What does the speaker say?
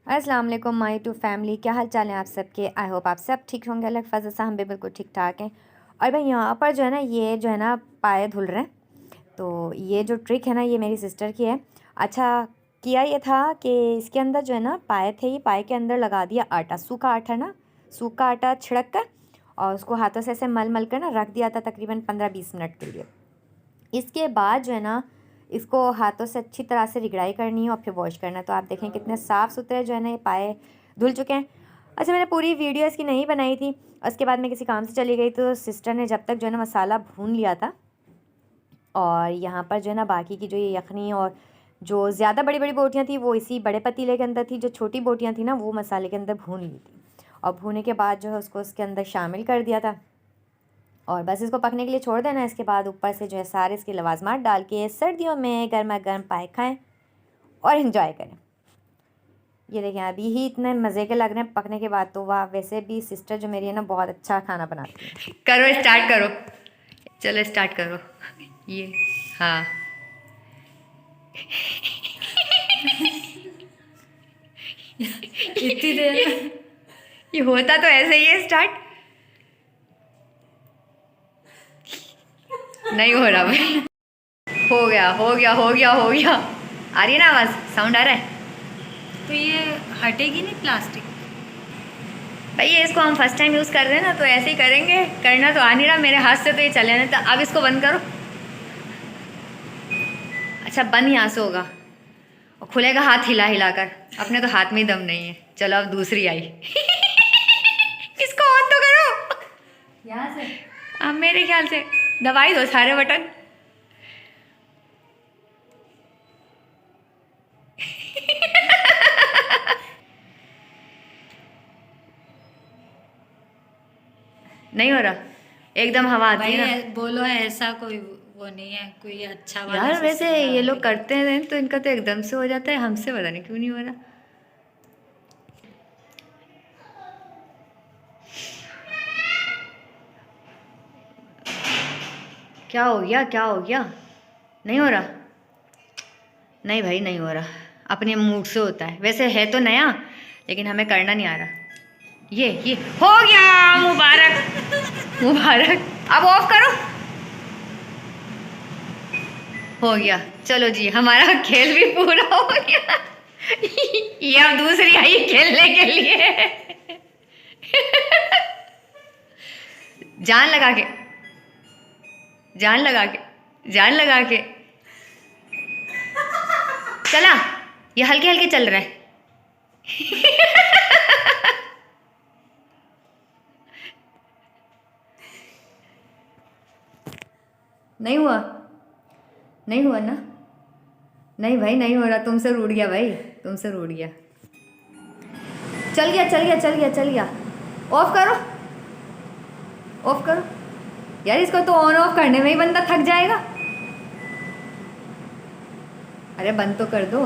अस्सलाम वालेकुम my to family, क्या हाल चाल है आप सबके। आई होप आप सब ठीक होंगे। अल्लाह के फजल से हम भी बिल्कुल ठीक ठाक हैं। और भाई यहाँ पर जो है ना, ये जो है ना पाए धुल रहे हैं। तो ये जो ट्रिक है ना, ये मेरी सिस्टर की है। अच्छा किया ये था कि इसके अंदर जो है ना पाए थे, ये पाए के अंदर लगा दिया आटा, सूखा आटा ना, सूखा आटा छिड़क कर और उसको हाथों से ऐसे मल मल कर ना रख दिया था तकरीबन 15-20 मिनट के लिए। इसके बाद जो है ना इसको हाथों से अच्छी तरह से रिगड़ाई करनी है और फिर वॉश करना है। तो आप देखें कितने साफ़ सुथरे जो है ना ये पाए धुल चुके हैं। अच्छा मैंने पूरी वीडियो इसकी नहीं बनाई थी। उसके बाद मैं किसी काम से चली गई तो सिस्टर ने जब तक जो है ना मसाला भून लिया था और यहाँ पर जो है ना बाकी की जो ये यखनी और जो ज़्यादा बड़ी बड़ी बोटियाँ थी वो इसी बड़े पतीले के अंदर थी, जो छोटी बोटियाँ थी ना वो मसाले के अंदर भून ली थी। और भूने के बाद जो है उसको उसके अंदर शामिल कर दिया था और बस इसको पकने के लिए छोड़ देना। इसके बाद ऊपर से जो है सारे इसके लवाजमात डाल के सर्दियों में गर्मा गर्म पाए खाएं और इन्जॉय करें। ये देखें अभी ही इतने मज़े के लग रहे हैं, पकने के बाद तो वाह। वैसे भी सिस्टर जो मेरी है ना बहुत अच्छा खाना बनाती है। करो स्टार्ट करो, चलो स्टार्ट करो। ये हाँ इतनी देर ये होता तो ऐसे ही है स्टार्ट। नहीं हो रहा भाई, हो गया हो गया हो गया हो गया। आ रही है ना आवाज़, साउंड आ रहा है। तो ये हटेगी नहीं प्लास्टिक? भाई ये इसको हम फर्स्ट टाइम यूज़ कर रहे हैं ना, तो ऐसे ही करेंगे। करना तो आ नहीं रहा मेरे हाथ से, तो ये चले नहीं। तो अब इसको बंद करो। अच्छा बंद यहाँ से होगा और खुलेगा हाथ हिला हिला कर। अपने तो हाथ में ही दम नहीं है। चलो अब दूसरी आई। इसको ऑन तो करो यहाँ से। अब मेरे ख्याल से दबाई दो सारे बटन। नहीं हो रहा, एकदम हवा आती है ना। बोलो ऐसा कोई वो नहीं है, कोई अच्छा वाला यार वैसे system ये लगा लोग के। करते हैं तो इनका तो एकदम से हो जाता है, हमसे पता नहीं क्यों नहीं हो रहा। क्या हो गया क्या हो गया? नहीं हो रहा? नहीं भाई नहीं हो रहा, अपने मूड से होता है। वैसे है तो नया लेकिन हमें करना नहीं आ रहा। ये हो गया, मुबारक मुबारक। अब ऑफ करो। हो गया, चलो जी हमारा खेल भी पूरा हो गया। ये अब दूसरी आई खेलने के लिए। जान लगा के, जान लगा के, जान लगा के चला। ये हल्के हल्के चल रहा है। नहीं हुआ, नहीं हुआ ना? नहीं भाई नहीं हो रहा, तुमसे रूठ गया भाई, तुमसे रूठ गया। चल गया चल गया चल गया चल गया। ऑफ करो, ऑफ करो यार। इसको तो ऑन ऑफ करने में ही बंदा थक जाएगा। अरे बंद तो कर दो।